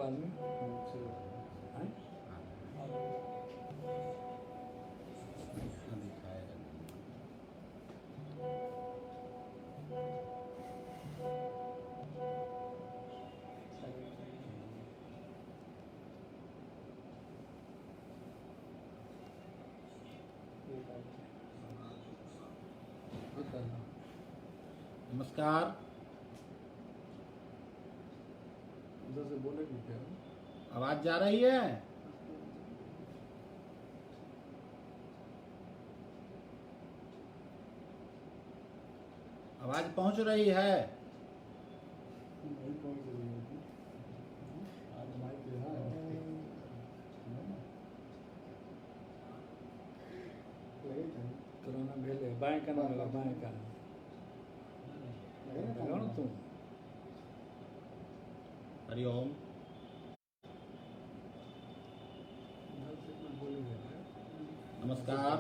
बाद में हैं? दिखाएगा। नमस्कार। उधर से बोलेगी क्या? आवाज जा रही है? आवाज पहुंच रही है? नहीं पहुंच रही है। आज माइक यहाँ है। कोरोना भेले बाएं का नाम लगा बाएं का लगा ना तुम। हरिओम। नमस्कार।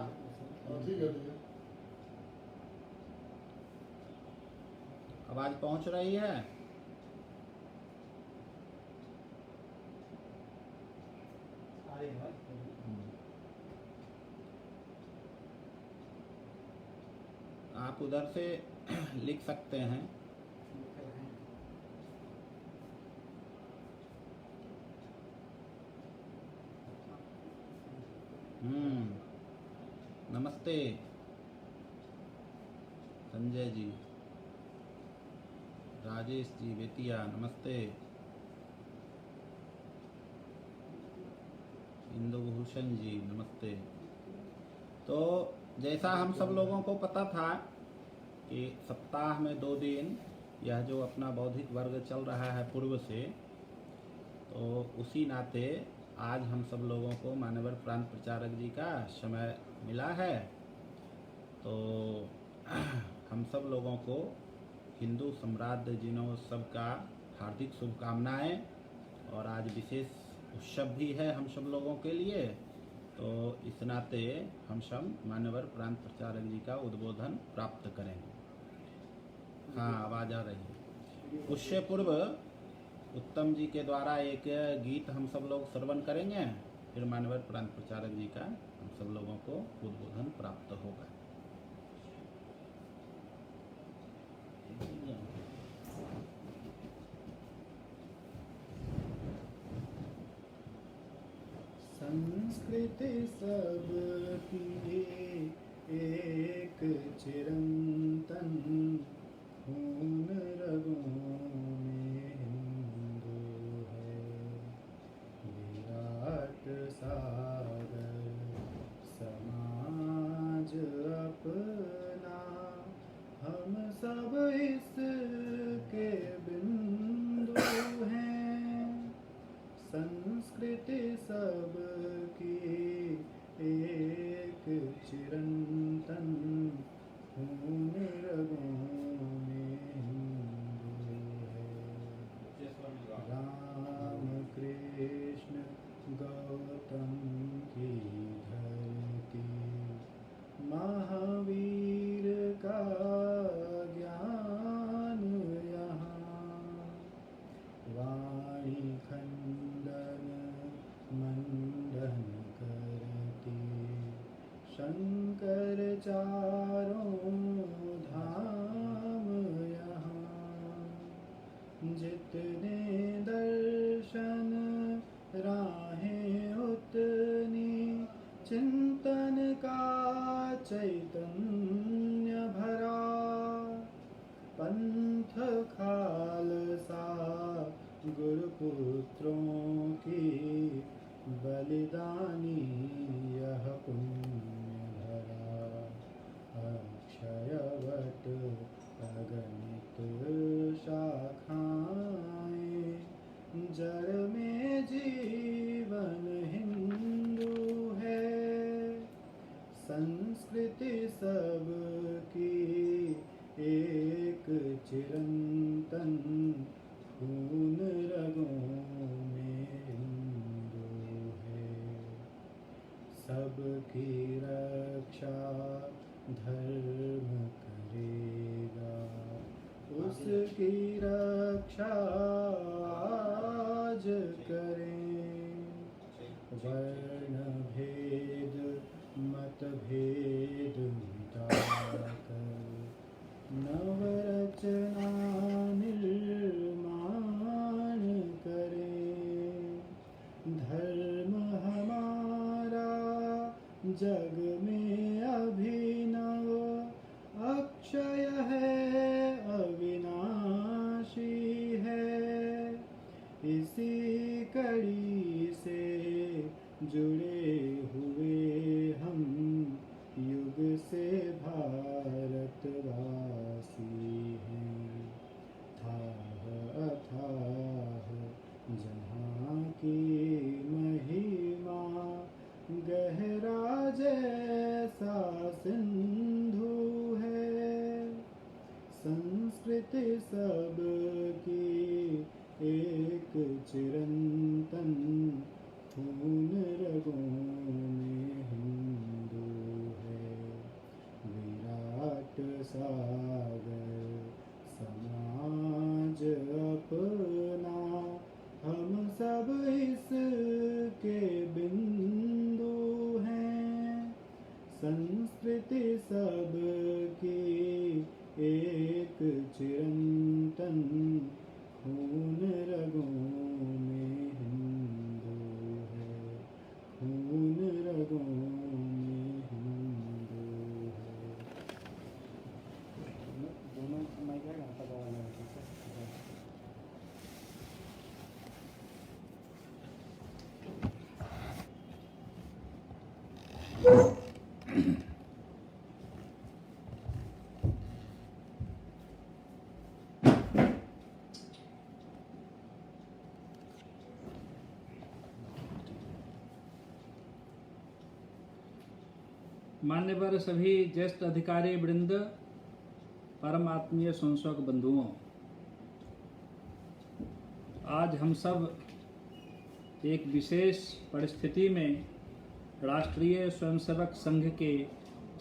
आवाज पहुंच रही है? आप उधर से लिख सकते हैं। नमस्ते संजय जी, राजेश जी बेतिया नमस्ते, इंदुभूषण जी नमस्ते। तो जैसा हम सब लोगों को पता था कि सप्ताह में 2 दिन यह जो अपना बौद्धिक वर्ग चल रहा है पूर्व से, तो उसी नाते आज हम सब लोगों को मानवर प्रांत प्रचारक जी का समय मिला है। तो हम सब लोगों को हिंदू सम्राज्य दिनोत्सव का हार्दिक शुभकामनाएं। और आज विशेष उत्सव भी है हम सब लोगों के लिए, तो इस नाते हम सब मान्यवर प्रांत प्रचारक जी का उद्बोधन प्राप्त करेंगे। हाँ, आवाज आ रही है। उससे पूर्व उत्तम जी के द्वारा एक गीत हम सब लोग श्रवण करेंगे, फिर मान्यवर प्रांत प्रचारक जी का हम सब लोगों को उद्बोधन प्राप्त होगा। संस्कृति सबकी एक चिरंतन, खून रगों में हिंदू है। विराट सागर समाज अपना, हम सब इसके बिंदु हैं। संस्कृति सबकी एक चिरंतन, खून रगों में हिंदू है। राम कृष्ण गौतम की धरती, महावीर का ज्ञान यहाँ। वाणी खंडन मंडन करती, शंकर चारों धाम यहाँ। जितने दर्शन राहें उतनी, चिंतन का चैतन्य भरा। पंथ खालसा गुरुपुत्रों की, बलिदानी यह पुण्य भरा। अक्षयवट अगणित शाखाएं, जड़ में जीवन हिंदू है। संस्कृति सबकी एक चिरंतन, खून रगों में हिंदू है। सबकी रक्षा धर्म करेगा, उसकी रक्षा आज करें। वर्ण भेद मत भेद मिटाकर नवरचना निर्माण करें। धर्म हमारा जग में अभिनव अक्षय है, अविनाशी है। इसी कड़ी से जुड़े हुए हम युग से भारतवासी हैं। थाह अथाह जहाँ की महिमा, गहरा जैसा सिंधु है। संस्कृति सबकी एक चिरंतन, खून रगों में हिंदू है। विराट सागर समाज अपना, हम सब इसके बिंदु हैं। संस्कृति सबकी एक चिरंतन, खून रगों में हिंदू है। खून रगों में हिंदू है। दोनों समय का घाटा बड़ा है। मान्यवर सभी ज्येष्ठ अधिकारी वृंद, परम आत्मीय संस्वक बंधुओं, आज हम सब एक विशेष परिस्थिति में राष्ट्रीय स्वयंसेवक संघ के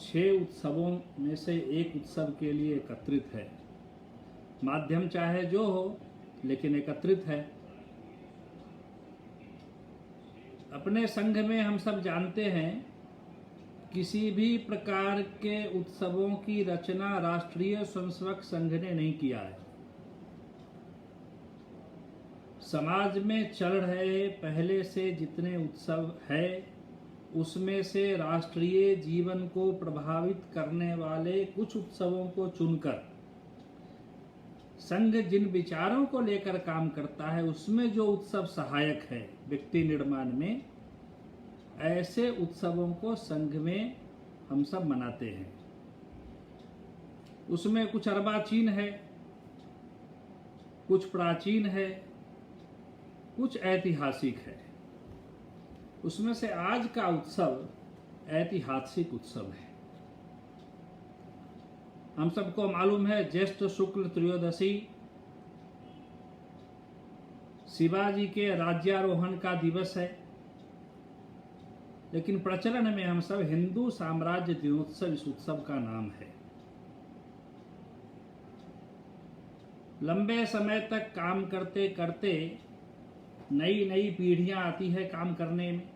6 उत्सवों में से एक उत्सव के लिए एकत्रित है। माध्यम चाहे जो हो, लेकिन एकत्रित है। अपने संघ में हम सब जानते हैं, किसी भी प्रकार के उत्सवों की रचना राष्ट्रीय स्वयंसेवक संघ ने नहीं किया है। समाज में चल रहे पहले से जितने उत्सव है, उसमें से राष्ट्रीय जीवन को प्रभावित करने वाले कुछ उत्सवों को चुनकर संघ जिन विचारों को लेकर काम करता है, उसमें जो उत्सव सहायक है व्यक्ति निर्माण में, ऐसे उत्सवों को संघ में हम सब मनाते हैं। उसमें कुछ अर्वाचीन है, कुछ प्राचीन है, कुछ ऐतिहासिक है। उसमें से आज का उत्सव ऐतिहासिक उत्सव है। हम सबको मालूम है, ज्येष्ठ शुक्ल त्रयोदशी शिवाजी के राज्यारोहण का दिवस है। लेकिन प्रचलन में हम सब हिंदू साम्राज्य दिनोत्सव इस उत्सव का नाम है। लंबे समय तक काम करते करते नई नई पीढ़ियां आती है काम करने में,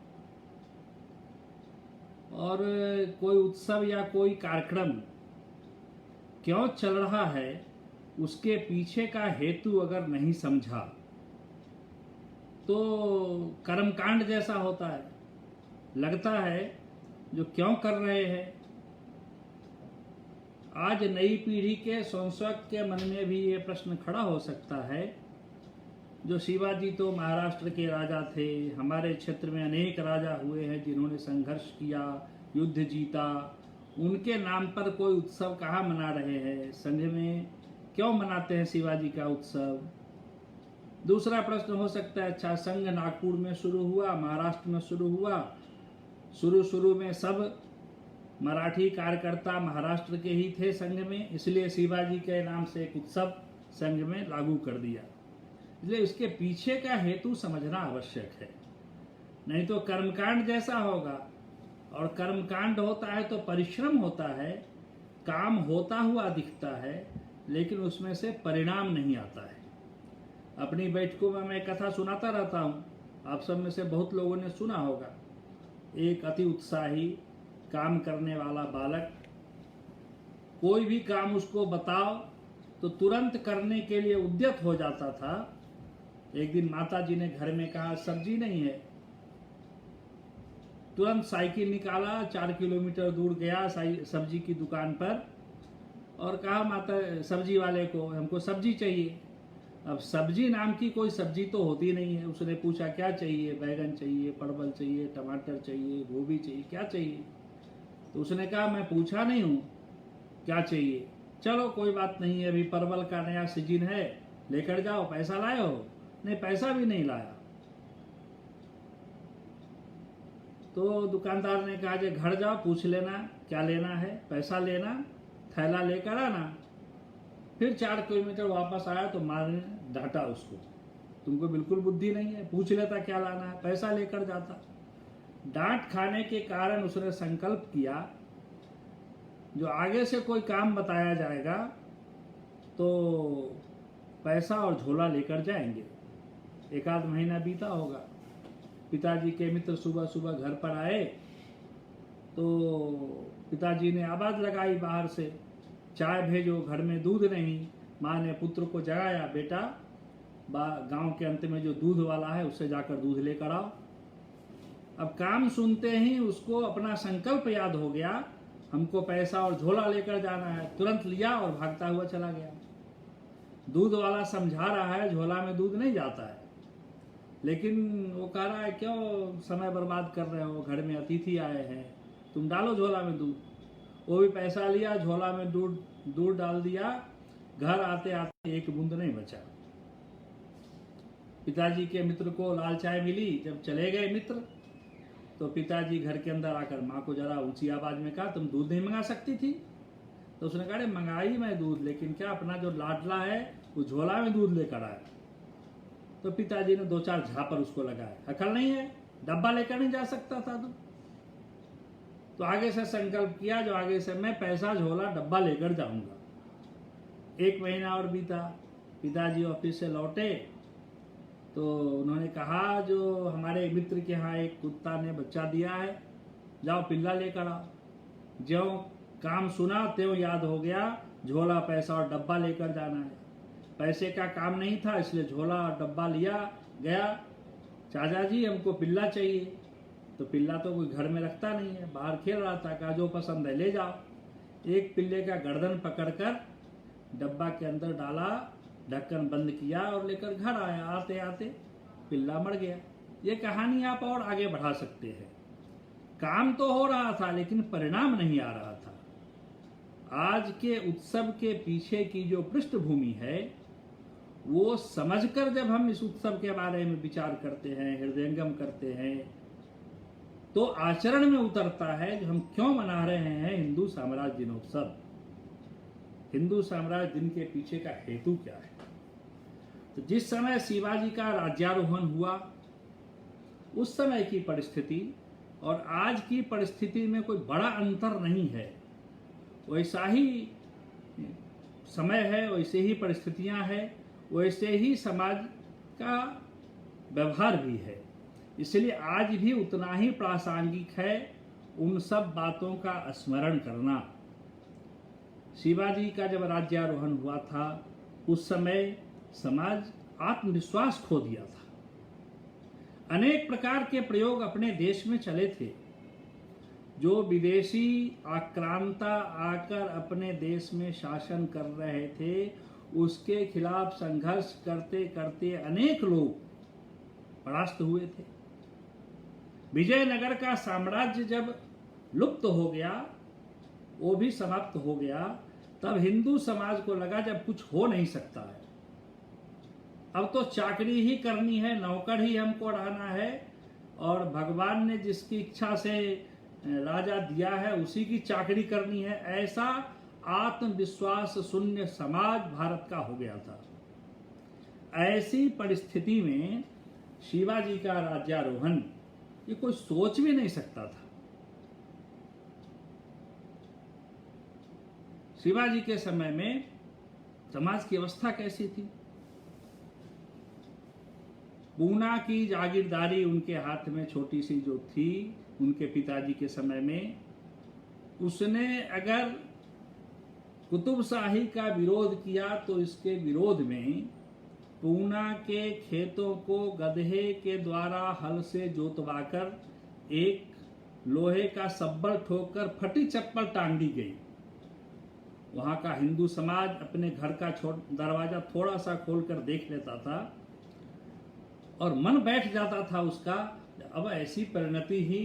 और कोई उत्सव या कोई कार्यक्रम क्यों चल रहा है, उसके पीछे का हेतु अगर नहीं समझा तो कर्मकांड जैसा होता है। लगता है जो क्यों कर रहे हैं। आज नई पीढ़ी के संस्वक के मन में भी ये प्रश्न खड़ा हो सकता है, जो शिवाजी तो महाराष्ट्र के राजा थे, हमारे क्षेत्र में अनेक राजा हुए हैं जिन्होंने संघर्ष किया, युद्ध जीता, उनके नाम पर कोई उत्सव कहाँ मना रहे हैं, संघ में क्यों मनाते हैं शिवाजी का उत्सव। दूसरा प्रश्न हो सकता है, अच्छा संघ नागपुर में शुरू हुआ, महाराष्ट्र में शुरू हुआ, शुरू में सब मराठी कार्यकर्ता महाराष्ट्र के ही थे संघ में, इसलिए शिवाजी के नाम से एक उत्सव संघ में लागू कर दिया। इसलिए इसके पीछे का हेतु समझना आवश्यक है, नहीं तो कर्मकांड जैसा होगा। और कर्मकांड होता है तो परिश्रम होता है, काम होता हुआ दिखता है, लेकिन उसमें से परिणाम नहीं आता है। अपनी बैठकों में मैं कथा सुनाता रहता हूँ आप सब में से बहुत लोगों ने सुना होगा, एक अति उत्साही काम करने वाला बालक, कोई भी काम उसको बताओ तो तुरंत करने के लिए उद्यत हो जाता था। एक दिन माता जी ने घर में कहा सब्जी नहीं है, तुरंत साइकिल निकाला, 4 किलोमीटर दूर गया सब्जी की दुकान पर और कहा माता सब्जी वाले को हमको सब्जी चाहिए। अब सब्जी नाम की कोई सब्जी तो होती नहीं है। उसने पूछा क्या चाहिए, बैगन चाहिए, परवल चाहिए, टमाटर चाहिए, गोभी चाहिए, क्या चाहिए? तो उसने कहा मैं पूछा नहीं हूँ क्या चाहिए, चलो कोई बात नहीं है, अभी परवल का नया सीजन है, लेकर जाओ। पैसा लाए हो? नहीं, पैसा भी नहीं लाया। तो दुकानदार ने कहा जे घर जाओ, पूछ लेना क्या लेना है, पैसा लेना, थैला लेकर आना। फिर 4 किलोमीटर वापस आया तो माँ ने डांटा उसको, तुमको बिल्कुल बुद्धि नहीं है, पूछ लेता क्या लाना है, पैसा लेकर जाता। डांट खाने के कारण उसने संकल्प किया जो आगे से कोई काम बताया जाएगा तो पैसा और झोला लेकर जाएंगे। 1 आध महीना बीता होगा, पिताजी के मित्र सुबह सुबह घर पर आए तो पिताजी ने आवाज लगाई बाहर से, चाय भेजो, घर में दूध नहीं। माँ ने पुत्र को जगाया, बेटा गांव के अंत में जो दूध वाला है उससे जाकर दूध लेकर आओ। अब काम सुनते ही उसको अपना संकल्प याद हो गया, हमको पैसा और झोला लेकर जाना है। तुरंत लिया और भागता हुआ चला गया। दूध वाला समझा रहा है झोला में दूध नहीं जाता है, लेकिन वो कह रहा है क्यों समय बर्बाद कर रहे हो, घर में अतिथि आए हैं, तुम डालो झोला में दूध। वो भी पैसा लिया, झोला में दूध डाल दिया। घर आते आते एक बूंद नहीं बचा। पिताजी के मित्र को लाल चाय मिली। जब चले गए मित्र तो पिताजी घर के अंदर आकर माँ को जरा ऊंची आवाज में कहा, तुम दूध नहीं मंगा सकती थी? तो उसने कहा मंगाई मैं दूध, लेकिन क्या अपना जो लाडला है वो झोला में दूध लेकर आया। तो पिताजी ने 2-4 झापर उसको लगाए, अकल नहीं है, डब्बा लेकर नहीं जा सकता था तू? तो आगे से संकल्प किया जो आगे से मैं पैसा, झोला, डब्बा लेकर जाऊंगा। 1 महीना और बीता। पिताजी ऑफिस से लौटे तो उन्होंने कहा जो हमारे मित्र के यहाँ एक कुत्ता ने बच्चा दिया है, जाओ पिल्ला लेकर आओ। ज्यों काम सुना त्यों याद हो गया, झोला, पैसा और डब्बा लेकर जाना है। पैसे का काम नहीं था इसलिए झोला और डब्बा लिया गया। चाचा जी हमको पिल्ला चाहिए। तो पिल्ला तो कोई घर में रखता नहीं है, बाहर खेल रहा था। कहा जो पसंद है ले जाओ। एक पिल्ले का गर्दन पकड़कर डब्बा के अंदर डाला, ढक्कन बंद किया और लेकर घर आया। आते आते पिल्ला मर गया। ये कहानी आप और आगे बढ़ा सकते हैं। काम तो हो रहा था लेकिन परिणाम नहीं आ रहा था। आज के उत्सव के पीछे की जो पृष्ठभूमि है वो समझकर जब हम इस उत्सव के बारे में विचार करते हैं, हृदयंगम करते हैं, तो आचरण में उतरता है जो हम क्यों मना रहे हैं हिंदू साम्राज्य दिनोत्सव। हिंदू साम्राज्य दिन के पीछे का हेतु क्या है? तो जिस समय शिवाजी का राज्यारोहण हुआ उस समय की परिस्थिति और आज की परिस्थिति में कोई बड़ा अंतर नहीं है। वैसा ही समय है, वैसे ही परिस्थितियां हैं, वैसे ही समाज का व्यवहार भी है। इसलिए आज भी उतना ही प्रासंगिक है उन सब बातों का स्मरण करना। शिवाजी का जब राज्यारोहण हुआ था उस समय समाज आत्मविश्वास खो दिया था। अनेक प्रकार के प्रयोग अपने देश में चले थे। जो विदेशी आक्रांता आकर अपने देश में शासन कर रहे थे उसके खिलाफ संघर्ष करते करते अनेक लोग परास्त हुए थे। विजयनगर का साम्राज्य जब लुप्त हो गया, वो भी समाप्त हो गया, तब हिंदू समाज को लगा जब कुछ हो नहीं सकता है, अब तो चाकरी ही करनी है, नौकर ही हमको रहना है और भगवान ने जिसकी इच्छा से राजा दिया है उसी की चाकरी करनी है। ऐसा आत्मविश्वास शून्य समाज भारत का हो गया था। ऐसी परिस्थिति में शिवाजी का राज्यारोहण ये कोई सोच भी नहीं सकता था। शिवाजी के समय में समाज की अवस्था कैसी थी? पूना की जागीरदारी उनके हाथ में छोटी सी जो थी उनके पिताजी के समय में, उसने अगर कुतुब शाही का विरोध किया तो इसके विरोध में पूना के खेतों को गधे के द्वारा हल से जोतवाकर एक लोहे का सब्बल ठोककर फटी चप्पल टांग दी गई। वहां का हिंदू समाज अपने घर का दरवाजा थोड़ा सा खोलकर देख लेता था और मन बैठ जाता था उसका, अब ऐसी परिणति ही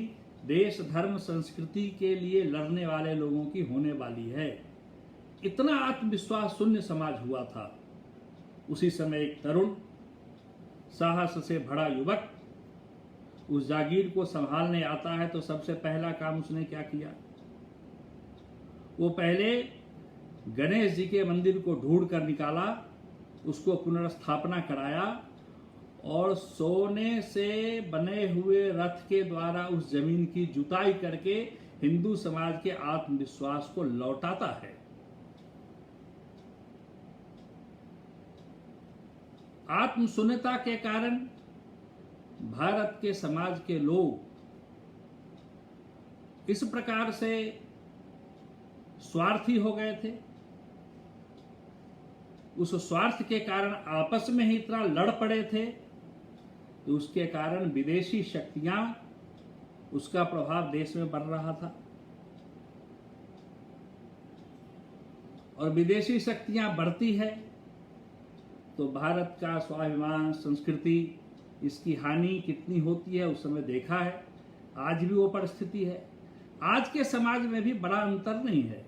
देश धर्म संस्कृति के लिए लड़ने वाले लोगों की होने वाली है। इतना आत्मविश्वास शून्य समाज हुआ था। उसी समय एक तरुण साहस से भरा युवक उस जागीर को संभालने आता है तो सबसे पहला काम उसने क्या किया? वो पहले गणेश जी के मंदिर को ढूंढ कर निकाला, उसको पुनर्स्थापना कराया और सोने से बने हुए रथ के द्वारा उस जमीन की जुताई करके हिंदू समाज के आत्मविश्वास को लौटाता है। आत्मशून्यता के कारण भारत के समाज के लोग इस प्रकार से स्वार्थी हो गए थे, उस स्वार्थ के कारण आपस में ही इतना लड़ पड़े थे, तो उसके कारण विदेशी शक्तियां, उसका प्रभाव देश में बढ़ रहा था और विदेशी शक्तियां बढ़ती है तो भारत का स्वाभिमान, संस्कृति, इसकी हानि कितनी होती है उस समय देखा है। आज भी वो परिस्थिति है। आज के समाज में भी बड़ा अंतर नहीं है।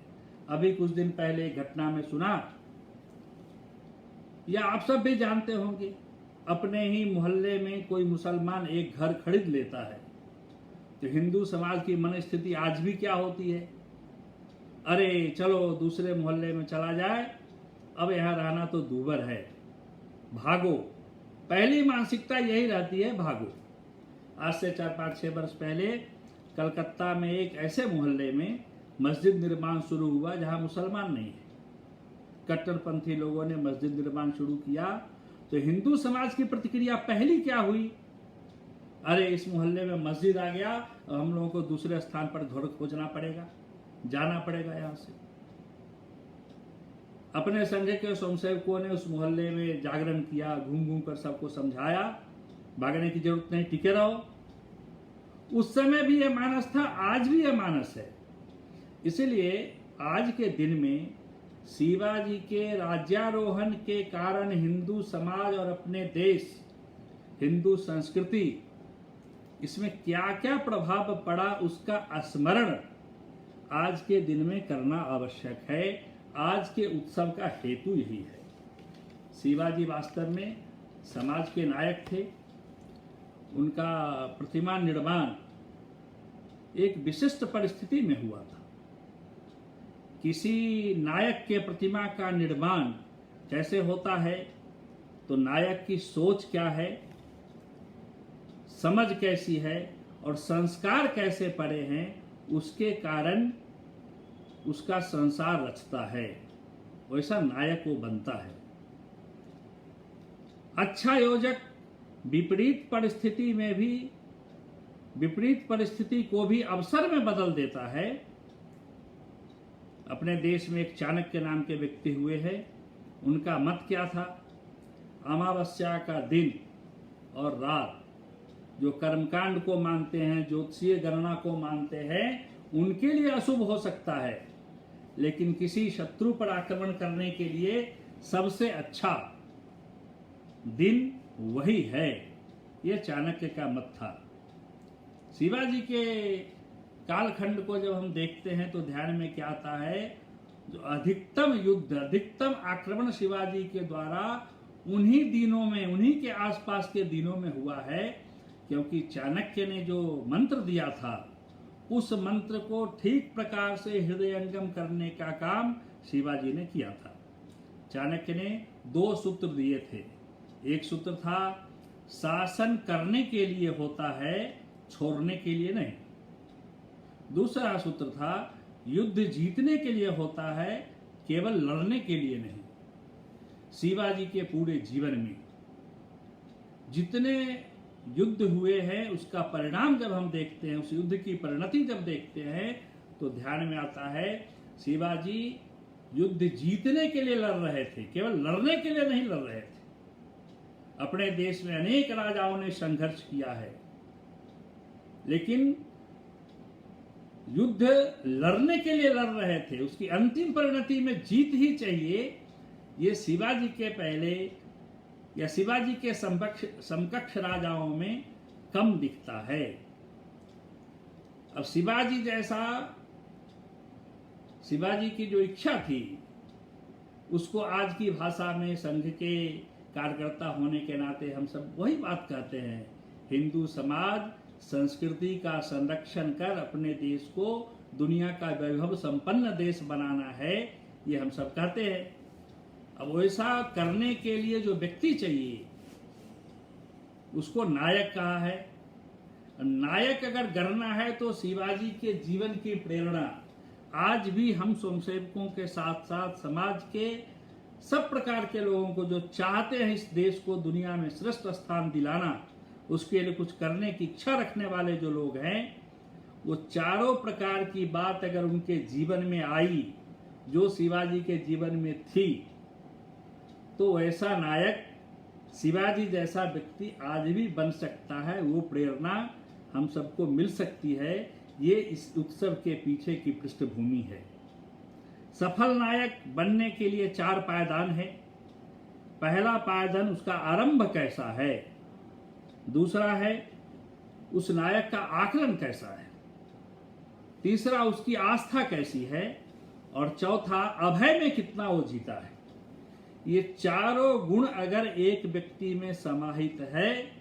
अभी कुछ दिन पहले एक घटना में सुना, या आप सब भी जानते होंगे, अपने ही मोहल्ले में कोई मुसलमान एक घर खरीद लेता है तो हिंदू समाज की मन स्थिति आज भी क्या होती है? अरे चलो दूसरे मोहल्ले में चला जाए, अब यहाँ रहना तो दूभर है, भागो। पहली मानसिकता यही रहती है, भागो। आज से 4-5-6 वर्ष पहले कलकत्ता में एक ऐसे मोहल्ले में मस्जिद निर्माण शुरू हुआ जहां मुसलमान नहीं है। कट्टरपंथी लोगों ने मस्जिद निर्माण शुरू किया तो हिंदू समाज की प्रतिक्रिया पहली क्या हुई? अरे इस मोहल्ले में मस्जिद आ गया, अब हम लोगों को दूसरे स्थान पर घर खोजना पड़ेगा, जाना पड़ेगा यहां से। अपने संघ के स्वयंसेवकों ने उस मोहल्ले में जागरण किया, घूम घूम कर सबको समझाया, भागने की जरूरत नहीं, टिके रहो। उस समय भी यह मानस था, आज भी यह मानस है। इसलिए आज के दिन में शिवाजी के राज्यारोहण के कारण हिंदू समाज और अपने देश, हिंदू संस्कृति, इसमें क्या क्या प्रभाव पड़ा उसका स्मरण आज के दिन में करना आवश्यक है। आज के उत्सव का हेतु यही है। शिवाजी वास्तव में समाज के नायक थे। उनका प्रतिमा निर्माण एक विशिष्ट परिस्थिति में हुआ था। किसी नायक के प्रतिमा का निर्माण कैसे होता है? तो नायक की सोच क्या है, समझ कैसी है और संस्कार कैसे पड़े हैं, उसके कारण उसका संसार रचता है, वैसा नायक वो बनता है। अच्छा योजक विपरीत परिस्थिति में भी, विपरीत परिस्थिति को भी अवसर में बदल देता है। अपने देश में एक चाणक्य नाम के व्यक्ति हुए हैं। उनका मत क्या था? अमावस्या का दिन और रात जो कर्मकांड को मानते हैं, ज्योतिषीय गणना को मानते हैं, उनके लिए अशुभ हो सकता है, लेकिन किसी शत्रु पर आक्रमण करने के लिए सबसे अच्छा दिन वही है। यह चाणक्य का मत था। शिवाजी के कालखंड को जब हम देखते हैं तो ध्यान में क्या आता है? जो अधिकतम युद्ध, अधिकतम आक्रमण शिवाजी के द्वारा उन्हीं दिनों में, उन्हीं के आसपास के दिनों में हुआ है, क्योंकि चाणक्य ने जो मंत्र दिया था उस मंत्र को ठीक प्रकार से हृदयंगम करने का काम शिवाजी ने किया था। चाणक्य ने 2 सूत्र दिए थे। एक सूत्र था, शासन करने के लिए होता है, छोड़ने के लिए नहीं। दूसरा सूत्र था, युद्ध जीतने के लिए होता है, केवल लड़ने के लिए नहीं। शिवाजी के पूरे जीवन में जितने युद्ध हुए हैं उसका परिणाम जब हम देखते हैं, उस युद्ध की परिणति जब देखते हैं, तो ध्यान में आता है शिवाजी युद्ध जीतने के लिए लड़ रहे थे, केवल लड़ने के लिए नहीं लड़ रहे थे। अपने देश में अनेक राजाओं ने संघर्ष किया है, लेकिन युद्ध लड़ने के लिए लड़ रहे थे, उसकी अंतिम परिणति में जीत ही चाहिए। ये शिवाजी के पहले या शिवाजी के समकक्ष राजाओं में कम दिखता है। अब शिवाजी की जो इच्छा थी उसको आज की भाषा में संघ के कार्यकर्ता होने के नाते हम सब वही बात कहते हैं, हिंदू समाज संस्कृति का संरक्षण कर अपने देश को दुनिया का वैभव संपन्न देश बनाना है, ये हम सब कहते हैं। अब वैसा करने के लिए जो व्यक्ति चाहिए उसको नायक कहा है। नायक अगर गढ़ना है तो शिवाजी के जीवन की प्रेरणा आज भी हम स्वयंसेवकों के साथ साथ समाज के सब प्रकार के लोगों को जो चाहते हैं इस देश को दुनिया में श्रेष्ठ स्थान दिलाना, उसके लिए कुछ करने की इच्छा रखने वाले जो लोग हैं, वो चारों प्रकार की बात अगर उनके जीवन में आई जो शिवाजी के जीवन में थी, तो ऐसा नायक शिवाजी जैसा व्यक्ति आज भी बन सकता है। वो प्रेरणा हम सबको मिल सकती है। ये इस उत्सव के पीछे की पृष्ठभूमि है। सफल नायक बनने के लिए 4 पायदान है। पहला पायदान उसका आरंभ कैसा है, दूसरा है उस नायक का आकलन कैसा है, तीसरा उसकी आस्था कैसी है, और चौथा अभय में कितना वो जीता है। ये चारों गुण अगर एक व्यक्ति में समाहित है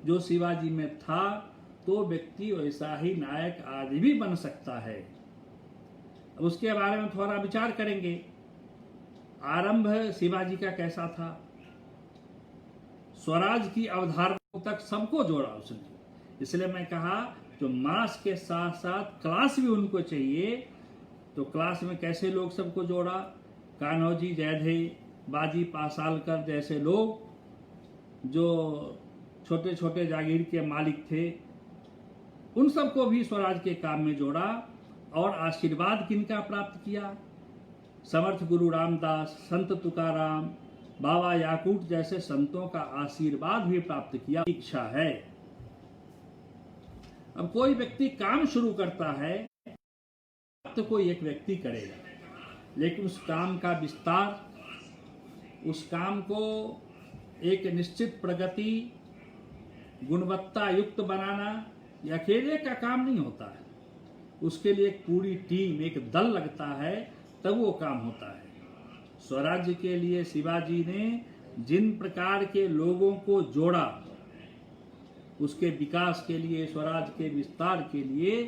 जो शिवाजी में था, तो व्यक्ति वैसा ही नायक आज भी बन सकता है। अब उसके बारे में थोड़ा विचार करेंगे। आरंभ शिवाजी का कैसा था? स्वराज की अवधारणा तक सबको जोड़ा उसने। इसलिए मैं कहा जो मास के साथ साथ क्लास भी उनको चाहिए। तो क्लास में कैसे लोग सबको जोड़ा? कान्होजी, जयधे, बाजी पासालकर जैसे लोग जो छोटे छोटे जागीर के मालिक थे, उन सबको भी स्वराज के काम में जोड़ा। और आशीर्वाद किनका प्राप्त किया? समर्थ गुरु रामदास, संत तुकाराम, बाबा याकूट जैसे संतों का आशीर्वाद भी प्राप्त किया। इच्छा है। अब कोई व्यक्ति काम शुरू करता है तो कोई एक व्यक्ति करेगा, लेकिन उस काम का विस्तार, उस काम को एक निश्चित प्रगति, गुणवत्ता युक्त बनाना ये अकेले का काम नहीं होता है। उसके लिए एक पूरी टीम, एक दल लगता है, तब वो काम होता है। स्वराज्य के लिए शिवाजी ने जिन प्रकार के लोगों को जोड़ा, उसके विकास के लिए, स्वराज के विस्तार के लिए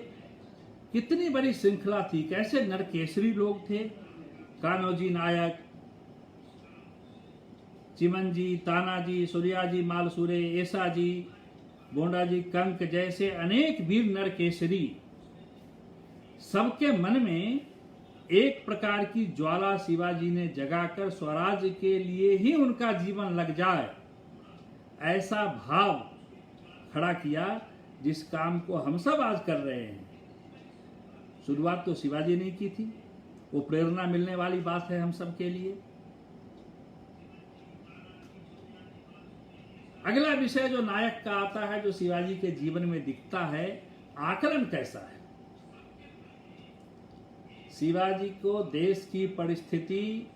कितनी बड़ी श्रृंखला थी। कैसे नरकेसरी लोग थे, कान्होजी नायक, चिमनजी, तानाजी, सूर्याजी मालसुरे, ऐसाजी, बोंडाजी कंक जैसे अनेक वीर नरकेसरी, सबके मन में एक प्रकार की ज्वाला शिवाजी ने जगाकर स्वराज के लिए ही उनका जीवन लग जाए, ऐसा भाव खड़ा किया, जिस काम को हम सब आज कर रहे हैं। शुरुआत तो शिवाजी ने की थी, वो प्रेरणा मिलने वाली बात है हम सब के लिए। अगला विषय जो नायक का आता है, जो शिवाजी के जीवन में दिखता है, आकलन कैसा है। शिवाजी को देश की परिस्थिति,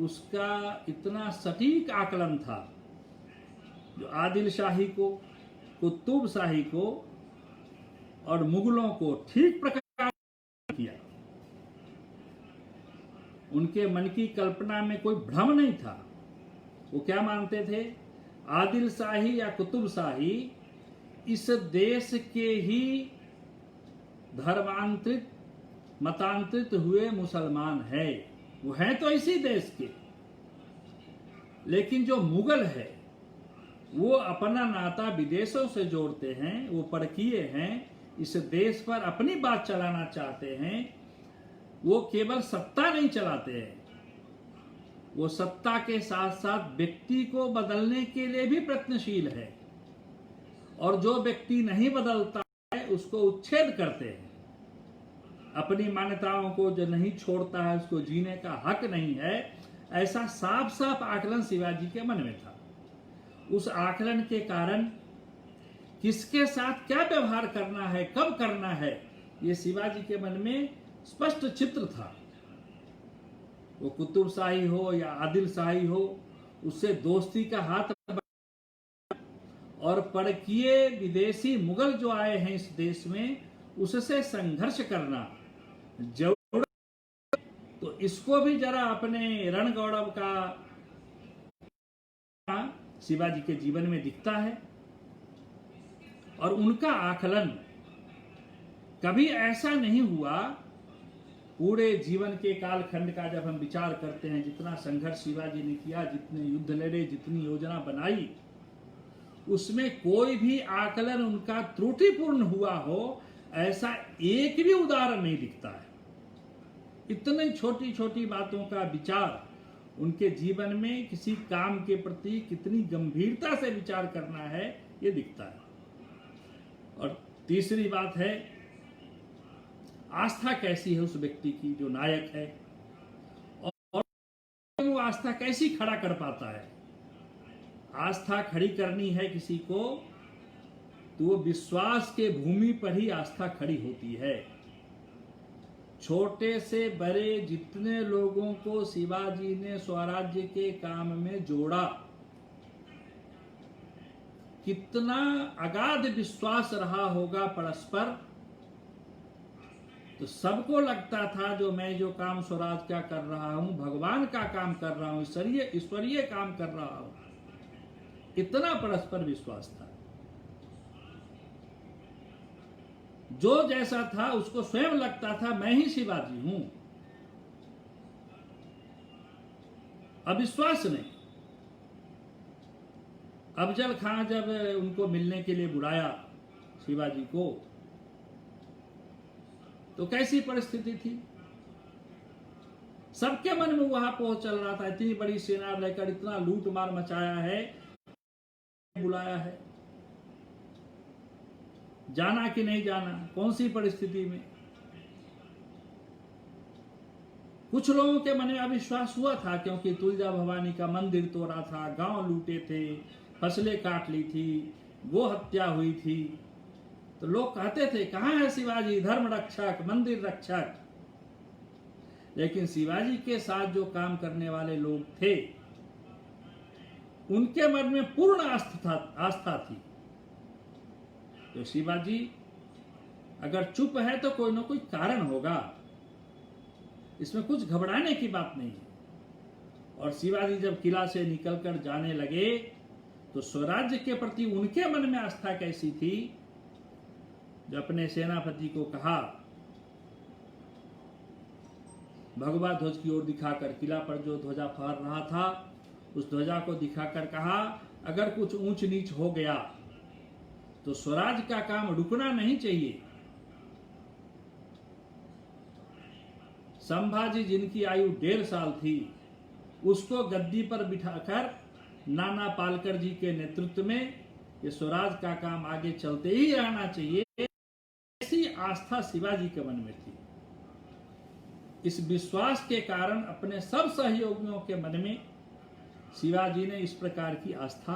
उसका इतना सटीक आकलन था, जो आदिल शाही को, कुतुब शाही को और मुगलों को ठीक प्रकार किया। उनके मन की कल्पना में कोई भ्रम नहीं था। वो क्या मानते थे? आदिल शाही या कुतुब शाही इस देश के ही धर्मांतरित, मतांतरित हुए मुसलमान है। वो हैं तो इसी देश के, लेकिन जो मुगल है वो अपना नाता विदेशों से जोड़ते हैं, वो परकीय हैं, इस देश पर अपनी बात चलाना चाहते हैं। वो केवल सत्ता नहीं चलाते हैं, वो सत्ता के साथ साथ व्यक्ति को बदलने के लिए भी प्रयत्नशील है, और जो व्यक्ति नहीं बदलता है उसको उच्छेद करते हैं। अपनी मान्यताओं को जो नहीं छोड़ता है उसको जीने का हक नहीं है, ऐसा साफ साफ आकलन शिवाजी के मन में था। उस आकलन के कारण किसके साथ क्या व्यवहार करना है, कब करना है, ये शिवाजी के मन में स्पष्ट चित्र था। वो कुतुब शाही हो या आदिल शाही हो, उससे दोस्ती का हाथ, और परकीय विदेशी मुगल जो आए हैं इस देश में, उससे संघर्ष करना जरूर। तो इसको भी जरा अपने रणगौरव का शिवाजी के जीवन में दिखता है। और उनका आकलन कभी ऐसा नहीं हुआ, पूरे जीवन के कालखंड का जब हम विचार करते हैं, जितना संघर्ष शिवाजी ने किया, जितने युद्ध लड़े, जितनी योजना बनाई, उसमें कोई भी आकलन उनका त्रुटिपूर्ण हुआ हो, ऐसा एक भी उदाहरण नहीं दिखता है। इतनी छोटी छोटी बातों का विचार, उनके जीवन में किसी काम के प्रति कितनी गंभीरता से विचार करना है, ये दिखता है। और तीसरी बात है, आस्था कैसी है उस व्यक्ति की जो नायक है, और वो आस्था कैसी खड़ा कर पाता है। आस्था खड़ी करनी है किसी को, तो वो विश्वास के भूमि पर ही आस्था खड़ी होती है। छोटे से बड़े जितने लोगों को शिवाजी ने स्वराज्य के काम में जोड़ा, कितना अगाध विश्वास रहा होगा परस्पर। तो सबको लगता था जो मैं जो काम स्वराज का कर रहा हूं, भगवान का काम कर रहा हूं, ईश्वरीय काम कर रहा हूं, इतना परस्पर विश्वास था। जो जैसा था उसको स्वयं लगता था मैं ही शिवाजी हूं। अविश्वास नहीं। अफजल खां जब उनको मिलने के लिए बुलाया शिवाजी को, तो कैसी परिस्थिति थी? सबके मन में वहां पहुंच चल रहा था, इतनी बड़ी सेना लेकर इतना लूट मार मचाया है, बुलाया है, जाना कि नहीं जाना, कौन सी परिस्थिति में। कुछ लोगों के मन में अविश्वास हुआ था, क्योंकि तुलजा भवानी का मंदिर तोड़ा था, गांव लूटे थे, फसलें काट ली थी, गो हत्या हुई थी। तो लोग कहते थे कहां है शिवाजी, धर्म रक्षक, मंदिर रक्षक। लेकिन शिवाजी के साथ जो काम करने वाले लोग थे, उनके मन में पूर्ण आस्था थी। तो शिवाजी अगर चुप है तो कोई ना कोई कारण होगा, इसमें कुछ घबराने की बात नहीं है। और शिवाजी जब किला से निकलकर जाने लगे, तो स्वराज्य के प्रति उनके मन में आस्था कैसी थी, जो अपने सेनापति को कहा, भगवा ध्वज की ओर दिखाकर, किला पर जो ध्वजा फहर रहा था उस ध्वजा को दिखाकर कहा, अगर कुछ ऊंच नीच हो गया तो स्वराज का काम रुकना नहीं चाहिए। संभाजी जिनकी आयु 1.5 साल थी, उसको गद्दी पर बिठाकर नाना पालकर जी के नेतृत्व में ये स्वराज का काम आगे चलते ही रहना चाहिए, ऐसी आस्था शिवाजी के मन में थी। इस विश्वास के कारण अपने सब सहयोगियों के मन में शिवाजी ने इस प्रकार की आस्था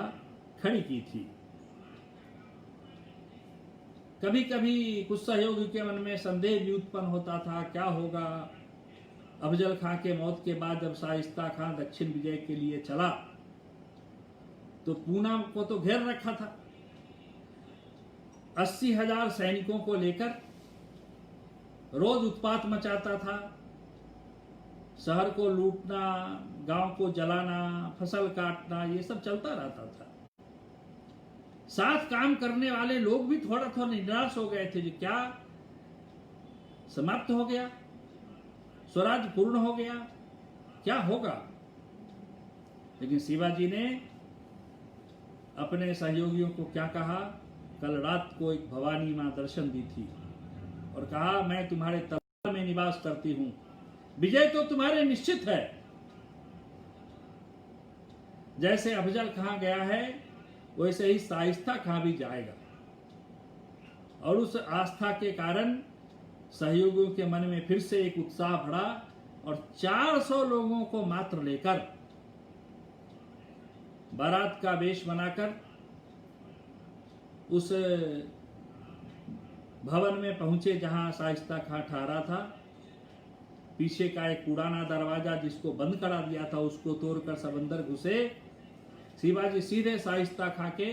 खड़ी की थी। कभी कभी कुछ सहयोगी के मन में संदेह भी उत्पन्न होता था, क्या होगा। अफजल खां के मौत के बाद जब शाइस्ता खां दक्षिण विजय के लिए चला, तो पूना को तो घेर रखा था, 80,000 सैनिकों को लेकर रोज उत्पात मचाता था, शहर को लूटना, गांव को जलाना, फसल काटना, ये सब चलता रहता था। साथ काम करने वाले लोग भी थोड़ा थोड़ा निराश हो गए थे, जो क्या समाप्त हो गया, स्वराज पूर्ण हो गया, क्या होगा। लेकिन शिवाजी ने अपने सहयोगियों को क्या कहा, कल रात को एक भवानी मां दर्शन दी थी और कहा, मैं तुम्हारे तलवार में निवास करती हूं, विजय तो तुम्हारे निश्चित है। जैसे अफजल खां गया है वैसे ही शाइस्ता खां भी जाएगा। और उस आस्था के कारण सहयोगियों के मन में फिर से एक उत्साह बढ़ा और 400 लोगों को मात्र लेकर बारात का वेश बनाकर उस भवन में पहुंचे जहां शाइस्ता खां ठहरा था। पीछे का एक पुराना दरवाजा जिसको बंद करा दिया था उसको तोड़कर सब अंदर घुसे। शिवाजी सीधे शाइस्ता खां के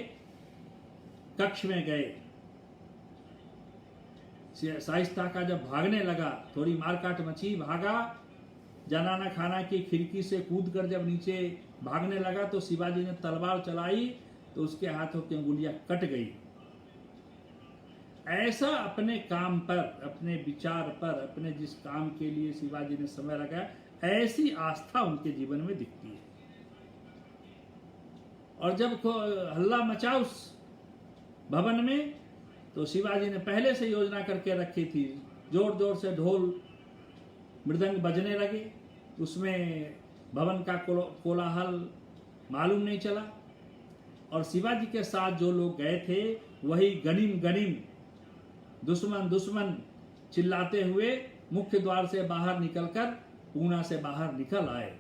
कक्ष में गए। शाइस्ता का जब भागने लगा, थोड़ी मारकाट मची, भागा, जनाना खाना की खिड़की से कूदकर जब नीचे भागने लगा तो शिवाजी ने तलवार चलाई तो उसके हाथों की अंगुलियां कट गई। ऐसा अपने काम पर, अपने विचार पर, अपने जिस काम के लिए शिवाजी ने समय लगाया, ऐसी आस्था उनके जीवन में दिखती है। और जब हल्ला मचा उस भवन में तो शिवाजी ने पहले से योजना करके रखी थी। जोर जोर से ढोल मृदंग बजने लगे, उसमें भवन का कोलाहल मालूम नहीं चला। और शिवाजी के साथ जो लोग गए थे वही गनीम गनीम, दुश्मन दुश्मन चिल्लाते हुए मुख्य द्वार से बाहर निकलकर पूना से बाहर निकल आए।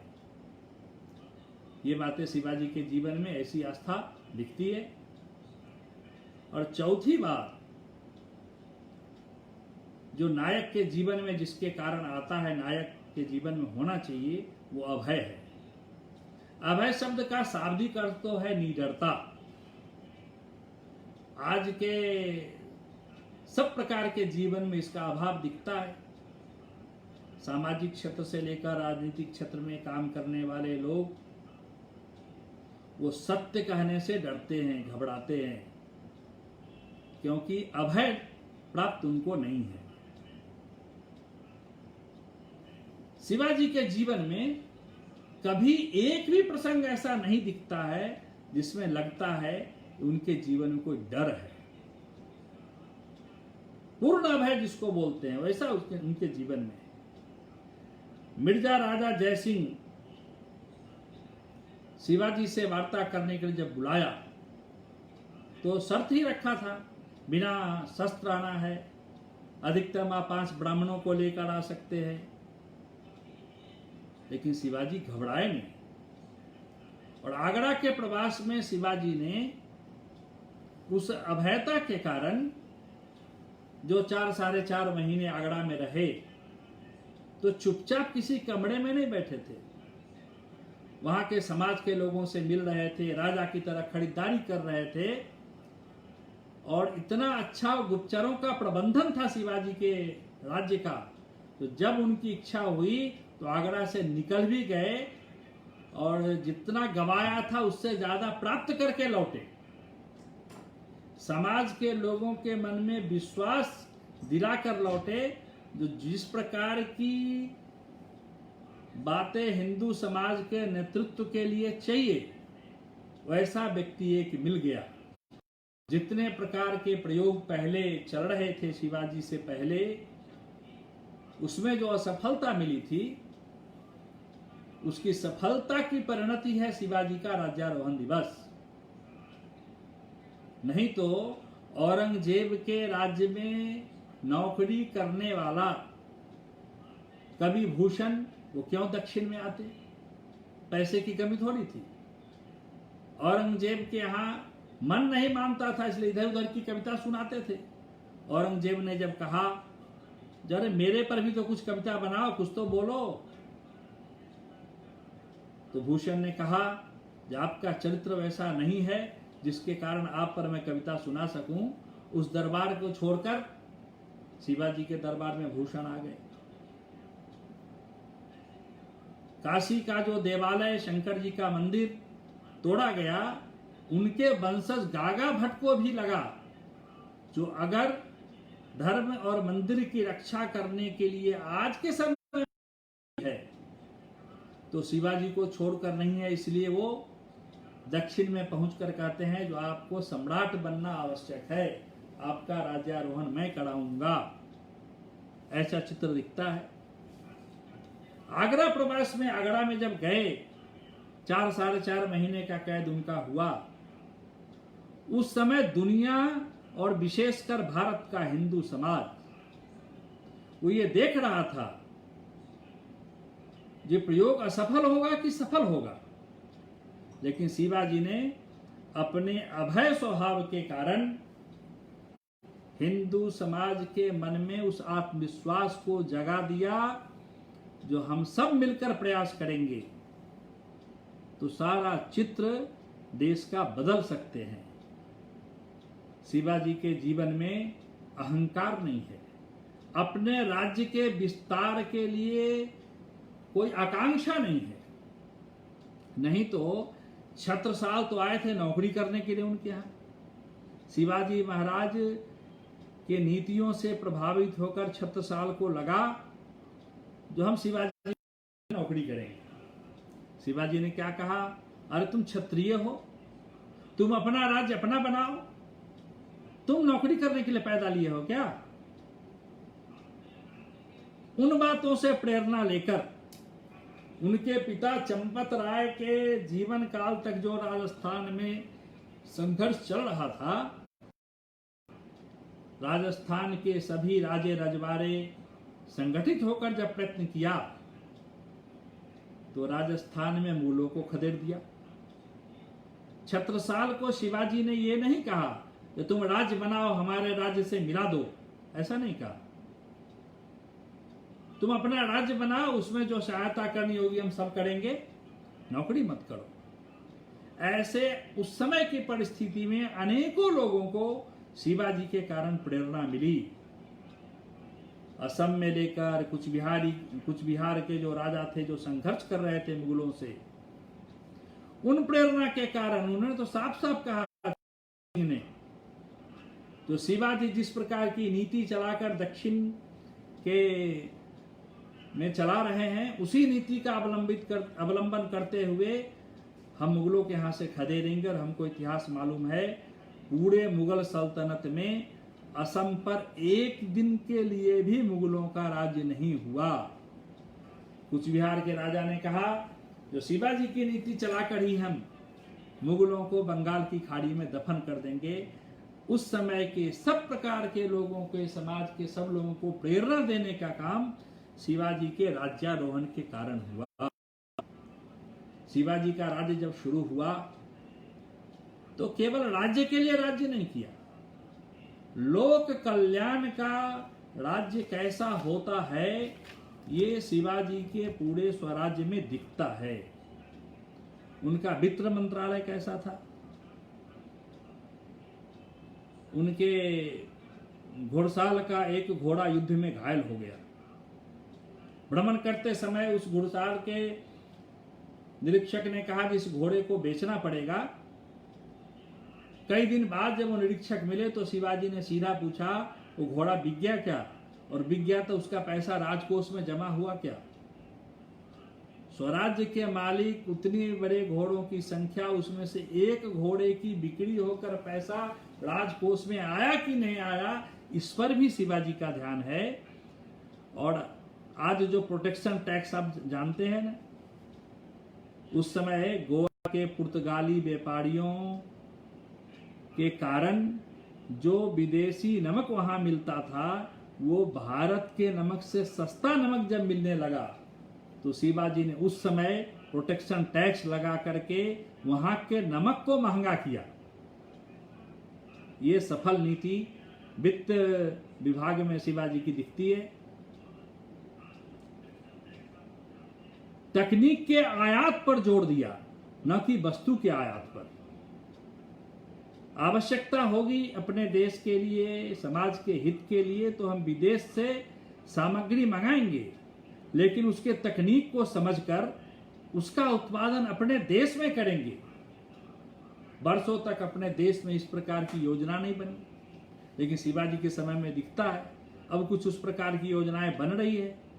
ये बातें शिवाजी के जीवन में ऐसी आस्था दिखती है। और चौथी बात जो नायक के जीवन में जिसके कारण आता है, नायक के जीवन में होना चाहिए, वो अभय है। अभय शब्द का शाब्दिक अर्थ तो है निडरता। आज के सब प्रकार के जीवन में इसका अभाव दिखता है। सामाजिक क्षेत्र से लेकर राजनीतिक क्षेत्र में काम करने वाले लोग वो सत्य कहने से डरते हैं, घबराते हैं, क्योंकि अभय प्राप्त उनको नहीं है। शिवाजी के जीवन में कभी एक भी प्रसंग ऐसा नहीं दिखता है जिसमें लगता है उनके जीवन में कोई डर है। पूर्ण अभय जिसको बोलते हैं वैसा उनके जीवन में है। मिर्जा राजा जयसिंह शिवाजी से वार्ता करने के लिए जब बुलाया तो शर्त ही रखा था, बिना शस्त्र आना है, अधिकतम आप 5 ब्राह्मणों को लेकर आ सकते हैं। लेकिन शिवाजी घबराए नहीं। और आगरा के प्रवास में शिवाजी ने उस अभयता के कारण जो 4-4.5 महीने आगरा में रहे तो चुपचाप किसी कमरे में नहीं बैठे थे। वहां के समाज के लोगों से मिल रहे थे, राजा की तरह खरीदारी कर रहे थे। और इतना अच्छा गुप्तचरों का प्रबंधन था शिवाजी के राज्य का, तो जब उनकी इच्छा हुई तो आगरा से निकल भी गए और जितना गवाया था उससे ज्यादा प्राप्त करके लौटे। समाज के लोगों के मन में विश्वास दिलाकर लौटे। जो जिस प्रकार की बातें हिंदू समाज के नेतृत्व के लिए चाहिए वैसा व्यक्ति एक मिल गया। जितने प्रकार के प्रयोग पहले चल रहे थे शिवाजी से पहले, उसमें जो असफलता मिली थी उसकी सफलता की परिणति है शिवाजी का राज्यारोहण दिवस। नहीं तो औरंगजेब के राज्य में नौकरी करने वाला कवि भूषण वो क्यों दक्षिण में आते? पैसे की कमी थोड़ी थी। औरंगजेब के यहाँ मन नहीं मानता था इसलिए इधर उधर की कविता सुनाते थे। औरंगजेब ने जब कहा जरे मेरे पर भी तो कुछ कविता बनाओ, कुछ तो बोलो, तो भूषण ने कहा कि आपका चरित्र वैसा नहीं है जिसके कारण आप पर मैं कविता सुना सकूं। उस दरबार को छोड़कर शिवाजी के दरबार में भूषण आ गए। काशी का जो देवालय शंकर जी का मंदिर तोड़ा गया, उनके वंशज गागा भट्ट को भी लगा जो अगर धर्म और मंदिर की रक्षा करने के लिए आज के समय में है तो शिवाजी को छोड़कर नहीं है। इसलिए वो दक्षिण में पहुंचकर कहते हैं जो आपको सम्राट बनना आवश्यक है, आपका राज्यारोहण मैं कराऊंगा। ऐसा चित्र दिखता है। आगरा प्रवास में, आगरा में जब गए 4 साढ़े 4 महीने का कैद उनका हुआ। उस समय दुनिया और विशेषकर भारत का हिंदू समाज वो ये देख रहा था ये प्रयोग असफल होगा कि सफल होगा। लेकिन शिवाजी ने अपने अभय स्वभाव के कारण हिंदू समाज के मन में उस आत्मविश्वास को जगा दिया, जो हम सब मिलकर प्रयास करेंगे तो सारा चित्र देश का बदल सकते हैं। शिवाजी के जीवन में अहंकार नहीं है, अपने राज्य के विस्तार के लिए कोई आकांक्षा नहीं है। नहीं तो छत्रसाल तो आए थे नौकरी करने के लिए उनके यहाँ। शिवाजी महाराज के नीतियों से प्रभावित होकर छत्रसाल को लगा जो हम शिवाजी नौकरी करेंगे। शिवाजी ने क्या कहा, अरे तुम क्षत्रिय हो, तुम अपना राज्य अपना बनाओ, तुम नौकरी करने के लिए पैदा लिए हो क्या? उन बातों से प्रेरणा लेकर उनके पिता चंपत राय के जीवन काल तक जो राजस्थान में संघर्ष चल रहा था, राजस्थान के सभी राजे रजवाड़े संगठित होकर जब प्रयत्न किया तो राजस्थान में मूलों को खदेड़ दिया। छत्रसाल को शिवाजी ने यह नहीं कहा कि तुम राज्य बनाओ, हमारे राज्य से मिला दो, ऐसा नहीं कहा। तुम अपना राज्य बनाओ, उसमें जो सहायता करनी होगी हम सब करेंगे, नौकरी मत करो। ऐसे उस समय की परिस्थिति में अनेकों लोगों को शिवाजी के कारण प्रेरणा मिली। असम में लेकर कुछ बिहार के जो राजा थे जो संघर्ष कर रहे थे मुगलों से, उन प्रेरणा के कारण उन्होंने तो साफ साफ कहा ने तो शिवाजी जिस प्रकार की नीति चलाकर दक्षिण के में चला रहे हैं, उसी नीति का अवलंबन करते हुए हम मुगलों के यहाँ से खदेड़ेंगे। और हमको इतिहास मालूम है, पूरे मुगल सल्तनत में असम पर एक दिन के लिए भी मुगलों का राज्य नहीं हुआ। कुछ बिहार के राजा ने कहा जो शिवाजी की नीति चलाकर ही हम मुगलों को बंगाल की खाड़ी में दफन कर देंगे। उस समय के सब प्रकार के लोगों के, समाज के सब लोगों को प्रेरणा देने का काम शिवाजी के राज्यारोहण के कारण हुआ। शिवाजी का राज्य जब शुरू हुआ तो केवल राज्य के लिए राज्य नहीं किया, लोक कल्याण का राज्य कैसा होता है ये शिवाजी के पूरे स्वराज्य में दिखता है। उनका वित्त मंत्रालय कैसा था, उनके घुड़साल का एक घोड़ा युद्ध में घायल हो गया। भ्रमण करते समय उस घुड़साल के निरीक्षक ने कहा कि इस घोड़े को बेचना पड़ेगा। कई दिन बाद जब वो निरीक्षक मिले तो शिवाजी ने सीधा पूछा वो घोड़ा बिक गया क्या, और बिक गया तो उसका पैसा राजकोष में जमा हुआ क्या? स्वराज्य के मालिक उतनी बड़े घोड़ों की संख्या, उसमें से एक घोड़े की बिक्री होकर पैसा राजकोष में आया कि नहीं आया, इस पर भी शिवाजी का ध्यान है। और आज जो प्रोटेक्शन टैक्स आप जानते हैं ना, उस समय गोवा के पुर्तगाली व्यापारियों के कारण जो विदेशी नमक वहां मिलता था वो भारत के नमक से सस्ता नमक जब मिलने लगा तो शिवाजी ने उस समय प्रोटेक्शन टैक्स लगा करके वहां के नमक को महंगा किया। ये सफल नीति वित्त विभाग में शिवाजी की दिखती है। तकनीक के आयात पर जोर दिया, न कि वस्तु के आयात पर। आवश्यकता होगी अपने देश के लिए, समाज के हित के लिए, तो हम विदेश से सामग्री मंगाएंगे, लेकिन उसके तकनीक को समझकर उसका उत्पादन अपने देश में करेंगे। वर्षों तक अपने देश में इस प्रकार की योजना नहीं बनी, लेकिन शिवाजी के समय में दिखता है अब कुछ उस प्रकार की योजनाएं बन रही है।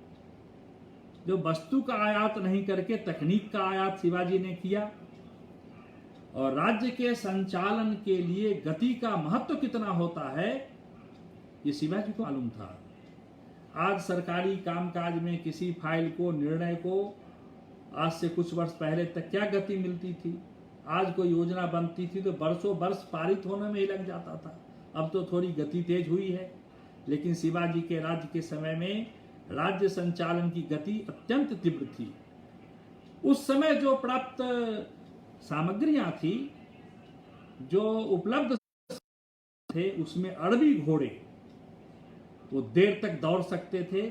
जो वस्तु का आयात नहीं करके तकनीक का आयात शिवाजी ने किया। और राज्य के संचालन के लिए गति का महत्व कितना होता है ये शिवाजी को मालूम था। आज सरकारी कामकाज में किसी फाइल को, निर्णय को आज से कुछ वर्ष पहले तक क्या गति मिलती थी। आज कोई योजना बनती थी तो वर्षों वर्ष पारित होने में ही लग जाता था। अब तो थोड़ी गति तेज हुई है, लेकिन शिवाजी के राज्य के समय में राज्य संचालन की गति अत्यंत तीव्र थी। उस समय जो प्राप्त सामग्रियां थी, जो उपलब्ध थे, उसमें अरबी घोड़े वो देर तक दौड़ सकते थे,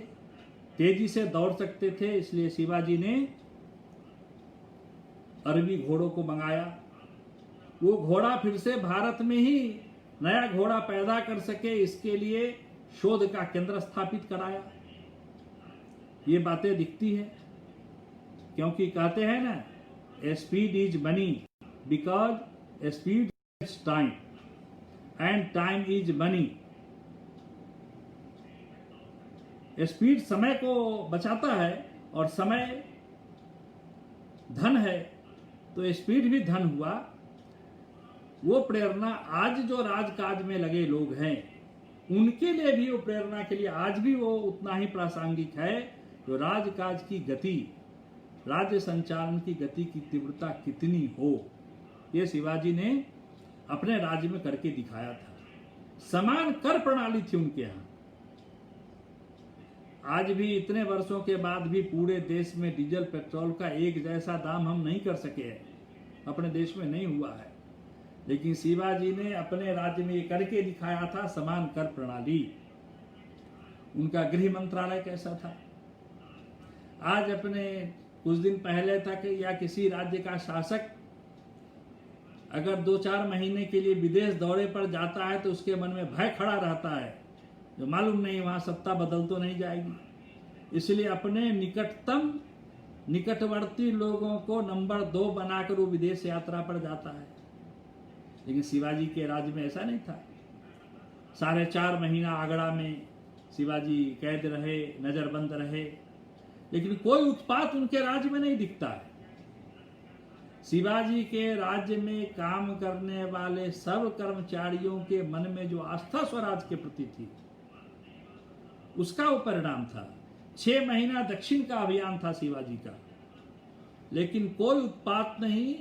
तेजी से दौड़ सकते थे। इसलिए शिवाजी ने अरबी घोड़ों को मंगाया। वो घोड़ा फिर से भारत में ही नया घोड़ा पैदा कर सके, इसके लिए शोध का केंद्र स्थापित कराया। ये बातें दिखती है, क्योंकि कहते हैं ना, speed is money because speed is time and time is money. Speed समय को बचाता है और समय धन है, तो स्पीड भी धन हुआ। वो प्रेरणा आज जो राजकाज में लगे लोग हैं, उनके लिए भी वो प्रेरणा के लिए आज भी वो उतना ही प्रासंगिक है। जो राजकाज की गति, राज्य संचालन की गति की तीव्रता कितनी हो, ये शिवाजी ने अपने राज्य में करके दिखाया था। समान कर प्रणाली थी उनके यहाँ। आज भी इतने वर्षों के बाद भी पूरे देश में डीजल पेट्रोल का एक जैसा दाम हम नहीं कर सके हैं, अपने देश में नहीं हुआ है। लेकिन शिवाजी ने अपने राज्य में ये करके दिखाया था, समान कर प्रणाली। उनका गृह मंत्रालय कैसा था। आज अपने कुछ दिन पहले तक या किसी राज्य का शासक अगर 2-4 महीने के लिए विदेश दौरे पर जाता है तो उसके मन में भय खड़ा रहता है, जो मालूम नहीं वहां सत्ता बदल तो नहीं जाएगी। इसलिए अपने निकटवर्ती लोगों को नंबर 2 बनाकर वो विदेश यात्रा पर जाता है। लेकिन शिवाजी के राज्य में ऐसा नहीं था। 4.5 महीना आगरा में शिवाजी कैद रहे, नजरबंद रहे, लेकिन कोई उत्पात उनके राज्य में नहीं दिखता है। शिवाजी के राज्य में काम करने वाले सब कर्मचारियों के मन में जो आस्था स्वराज के प्रति थी, उसका वो परिणाम था। 6 महीना दक्षिण का अभियान था शिवाजी का, लेकिन कोई उत्पात नहीं,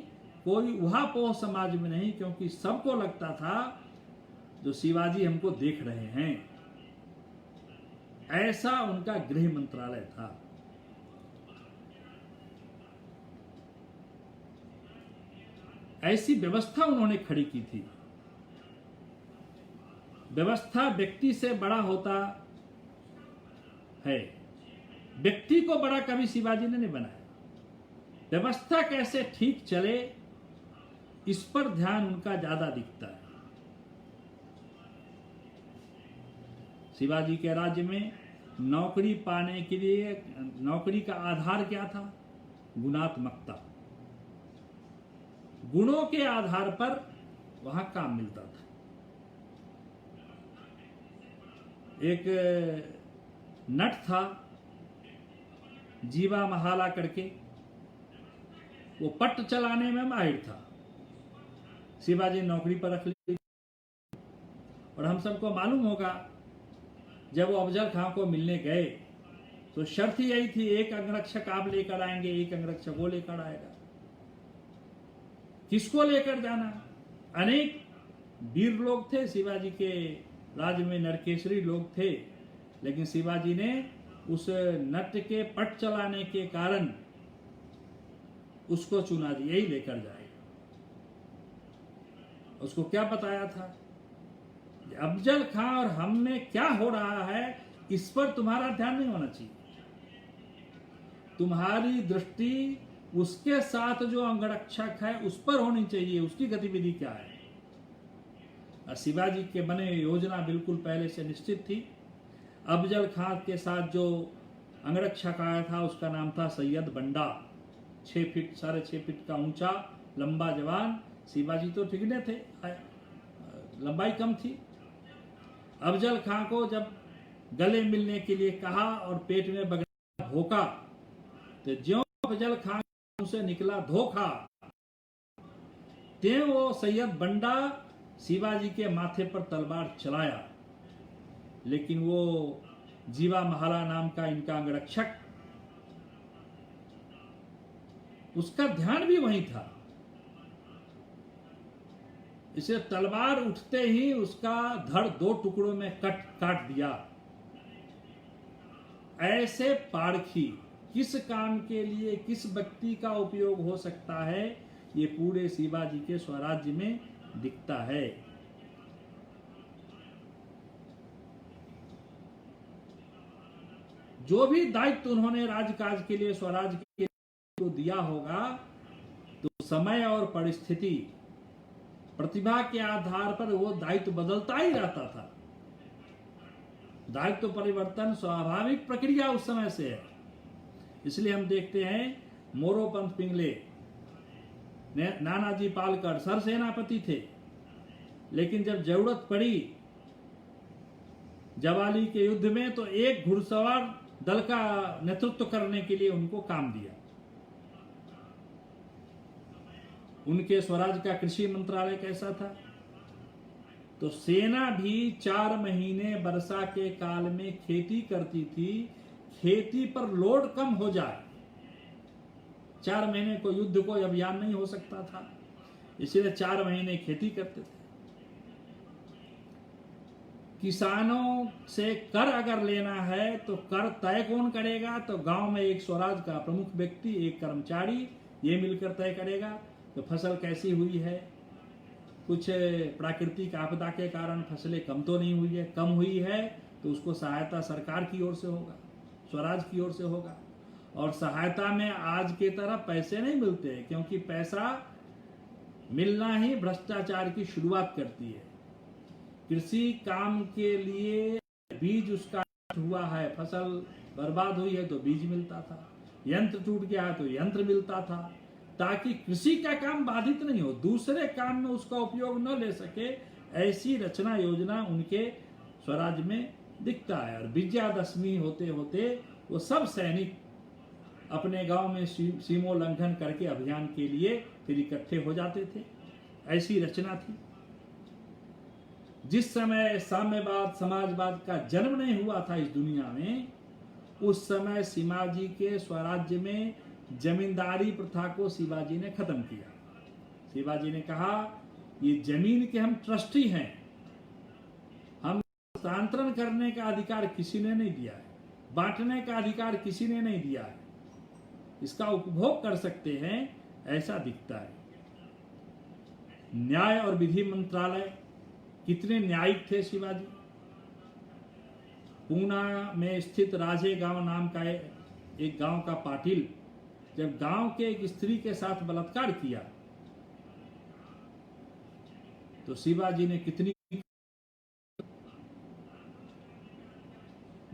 कोई उहापोह समाज में नहीं, क्योंकि सबको लगता था जो शिवाजी हमको देख रहे हैं। ऐसा उनका गृह मंत्रालय था। ऐसी व्यवस्था उन्होंने खड़ी की थी। व्यवस्था व्यक्ति से बड़ा होता है, व्यक्ति को बड़ा कभी शिवाजी ने नहीं बनाया। व्यवस्था कैसे ठीक चले, इस पर ध्यान उनका ज्यादा दिखता है। शिवाजी के राज्य में नौकरी पाने के लिए नौकरी का आधार क्या था? गुणात्मकता। गुणों के आधार पर वहां काम मिलता था। एक नट था जीवा महाला करके, वो पट चलाने में माहिर था। शिवाजी नौकरी पर रख ली। और हम सबको मालूम होगा, जब वो अफजल खां को मिलने गए तो शर्त यही थी, एक अंगरक्षक आप लेकर आएंगे, एक अंगरक्षक वो लेकर आएगा। किसको लेकर जाना? अनेक वीर लोग थे शिवाजी के राज्य में, नरकेसरी लोग थे, लेकिन शिवाजी ने उस नट के पट चलाने के कारण उसको चुना, यही लेकर जाएगा। उसको क्या बताया था? अफजल खां और हम में क्या हो रहा है, इस पर तुम्हारा ध्यान नहीं होना चाहिए। तुम्हारी दृष्टि उसके साथ जो अंगरक्षक है उस पर होनी चाहिए, उसकी गतिविधि क्या है। और शिवाजी के बने योजना बिल्कुल पहले से निश्चित थी। अफजल खां के साथ जो अंगरक्षक आया था उसका नाम था सैयद बंडा। 6 फीट 6.5 फीट का ऊंचा लंबा जवान। शिवाजी तो ठिकने थे, लंबाई कम थी। अफजल खां को जब गले मिलने के लिए कहा और पेट में बगड़ा भोंका, तो ज्यों अफजल खां से निकला धोखा, ते वो सैयद बंडा शिवाजी के माथे पर तलवार चलाया। लेकिन वो जीवा महाला नाम का इनका अंगरक्षक उसका ध्यान भी वहीं था। इसे तलवार उठते ही उसका धड़ 2 टुकड़ों में काट दिया। ऐसे पारखी किस काम के लिए किस व्यक्ति का उपयोग हो सकता है, ये पूरे शिवाजी के स्वराज्य में दिखता है। जो भी दायित्व उन्होंने राजकाज के लिए स्वराज के को दिया होगा, तो समय और परिस्थिति प्रतिभा के आधार पर वो दायित्व बदलता ही रहता था। दायित्व परिवर्तन स्वाभाविक प्रक्रिया उस समय से है। इसलिए हम देखते हैं मोरोपंत पिंगले, नानाजी पालकर सरसेनापति थे, लेकिन जब जरूरत पड़ी जवाली के युद्ध में, तो एक घुड़सवार दल का नेतृत्व करने के लिए उनको काम दिया। उनके स्वराज का कृषि मंत्रालय कैसा था? तो सेना भी 4 महीने वर्षा के काल में खेती करती थी, खेती पर लोड कम हो जाए। 4 महीने को युद्ध को अभियान नहीं हो सकता था, इसलिए 4 महीने खेती करते थे। किसानों से कर अगर लेना है तो कर तय कौन करेगा? तो गांव में एक स्वराज का प्रमुख व्यक्ति, एक कर्मचारी, ये मिलकर तय करेगा। तो फसल कैसी हुई है, कुछ प्राकृतिक आपदा के कारण फसलें कम तो नहीं हुई है, कम हुई है तो उसको सहायता सरकार की ओर से होगा, स्वराज की ओर से होगा। और सहायता में आज के तरह पैसे नहीं मिलते हैं, क्योंकि पैसा मिलना ही भ्रष्टाचार की शुरुआत करती है। कृषि काम के लिए बीज उसका हुआ है, फसल बर्बाद हुई है तो बीज मिलता था, यंत्र टूट गया है तो यंत्र मिलता था, ताकि कृषि का काम बाधित नहीं हो, दूसरे काम में उसका उपयोग न ले सके। ऐसी रचना योजना उनके स्वराज में दिखता है। और विजयादशमी होते होते वो सब सैनिक अपने गांव में सीमोल्लंघन करके अभियान के लिए फिर इकट्ठे हो जाते थे। ऐसी रचना थी। जिस समय साम्यवाद समाजवाद का जन्म नहीं हुआ था इस दुनिया में, उस समय शिवाजी के स्वराज्य में जमींदारी प्रथा को शिवाजी ने खत्म किया। शिवाजी ने कहा, ये जमीन के हम ट्रस्टी हैं, हम हस्तांतरण करने का अधिकार किसी ने नहीं दिया है, बांटने का अधिकार किसी ने नहीं दिया है, इसका उपभोग कर सकते हैं, ऐसा दिखता है। न्याय और विधि मंत्रालय, कितने न्यायिक थे शिवाजी। पूना में स्थित राजे गांव नाम का एक गांव का पाटिल जब गांव के एक स्त्री के साथ बलात्कार किया, तो शिवाजी ने कितनी,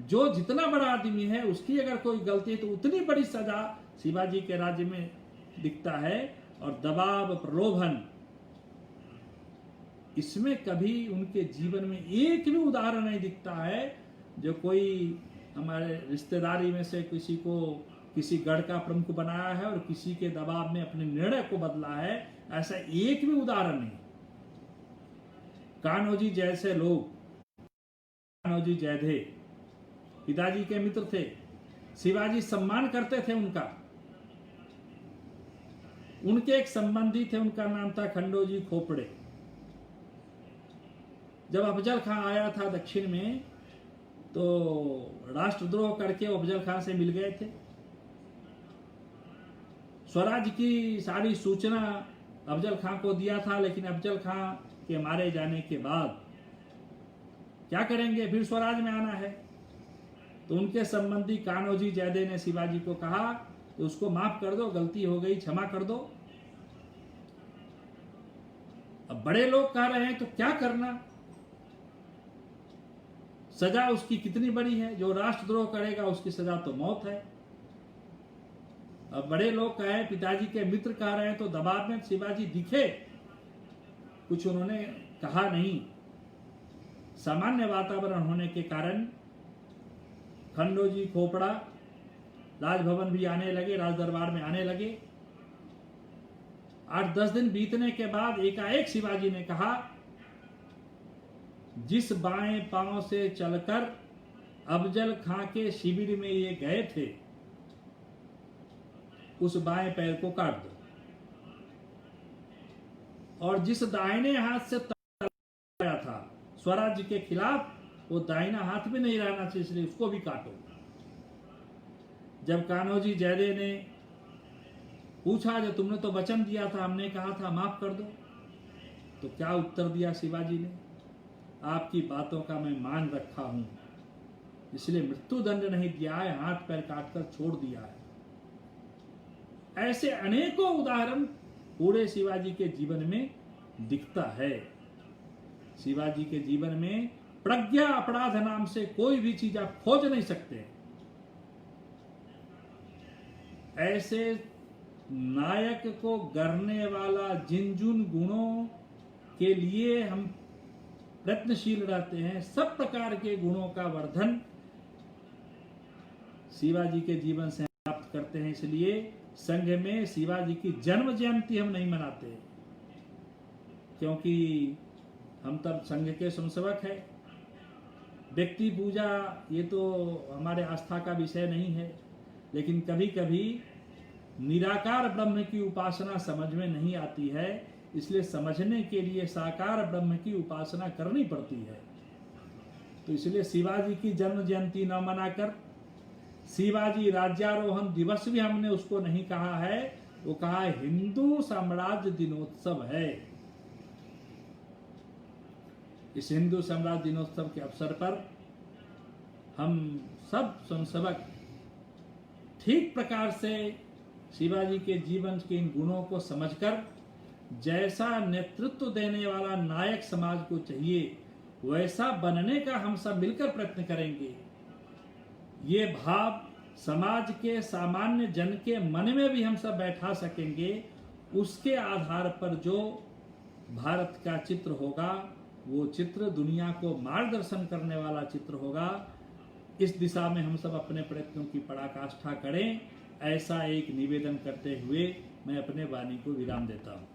जो जितना बड़ा आदमी है उसकी अगर कोई गलती है तो उतनी बड़ी सजा शिवाजी के राज्य में दिखता है। और दबाव, प्रलोभन, इसमें कभी उनके जीवन में एक भी उदाहरण नहीं दिखता है। जो कोई हमारे रिश्तेदारी में से किसी को किसी गढ़ का प्रमुख बनाया है और किसी के दबाव में अपने निर्णय को बदला है, ऐसा एक भी उदाहरण नहीं। कान्होजी जैसे लोग, कान्होजी जयधे पिताजी के मित्र थे, शिवाजी सम्मान करते थे उनका। उनके एक संबंधी थे, उनका नाम था खंडोजी खोपड़े। जब अफजल खां आया था दक्षिण में, तो राष्ट्रद्रोह करके अफजल खां से मिल गए थे। स्वराज की सारी सूचना अफजल खां को दिया था, लेकिन अफजल खां के मारे जाने के बाद क्या करेंगे, फिर स्वराज में आना है। तो उनके संबंधी कान्होजी जयदे ने शिवाजी को कहा तो उसको माफ कर दो, गलती हो गई, क्षमा कर दो। अब बड़े लोग कह रहे हैं तो क्या करना, सजा उसकी कितनी बड़ी है। जो राष्ट्रद्रोह करेगा उसकी सजा तो मौत है। अब बड़े लोग कहे, पिताजी के मित्र कह रहे हैं, तो दबाव में शिवाजी दिखे, कुछ उन्होंने कहा नहीं। सामान्य वातावरण होने के कारण खंडोजी खोपड़ा राजभवन भी आने लगे, राज दरबार में आने लगे। 8-10 दिन बीतने के बाद एकाएक शिवाजी ने कहा, जिस बाएं पांव से चलकर अफजल खां के शिविर में ये गए थे, उस बाएं पैर को काट दो, और जिस दाहिने हाथ से तलवार था स्वराज्य के खिलाफ, वो दाहिना हाथ भी नहीं रहना चाहिए, इसलिए उसको भी काटो। जब कान्होजी जयदेव ने पूछा, जो तुमने तो वचन दिया था, हमने कहा था माफ कर दो, तो क्या उत्तर दिया शिवाजी ने? आपकी बातों का मैं मान रखा हूं, इसलिए मृत्यु दंड नहीं दिया है, हाथ पैर काटकर छोड़ दिया है। ऐसे अनेकों उदाहरण पूरे शिवाजी के जीवन में दिखता है। शिवाजी के जीवन में प्रज्ञा अपराध नाम से कोई भी चीज आप खोज नहीं सकते। ऐसे नायक को गढ़ने वाला जिन जिन गुणों के लिए हम प्रयत्नशील रहते हैं, सब प्रकार के गुणों का वर्धन शिवाजी के जीवन से प्राप्त करते हैं। इसलिए संघ में शिवाजी की जन्म जयंती हम नहीं मनाते, क्योंकि हम तब संघ के स्वयंसेवक हैं। व्यक्ति पूजा ये तो हमारे आस्था का विषय नहीं है, लेकिन कभी कभी निराकार ब्रह्म की उपासना समझ में नहीं आती है, इसलिए समझने के लिए साकार ब्रह्म की उपासना करनी पड़ती है। तो इसलिए शिवाजी की जन्म जयंती न मनाकर शिवाजी राज्यारोहण दिवस भी हमने उसको नहीं कहा है, वो कहा है हिंदू साम्राज्य दिनोत्सव है। इस हिंदू साम्राज्य दिनोत्सव के अवसर पर हम सब स्वयंसेवक ठीक प्रकार से शिवाजी के जीवन के इन गुणों को समझकर, जैसा नेतृत्व देने वाला नायक समाज को चाहिए वैसा बनने का हम सब मिलकर प्रयत्न करेंगे। ये भाव समाज के सामान्य जन के मन में भी हम सब बैठा सकेंगे। उसके आधार पर जो भारत का चित्र होगा, वो चित्र दुनिया को मार्गदर्शन करने वाला चित्र होगा। इस दिशा में हम सब अपने प्रयत्नों की पराकाष्ठा करें, ऐसा एक निवेदन करते हुए मैं अपने वाणी को विराम देता हूँ।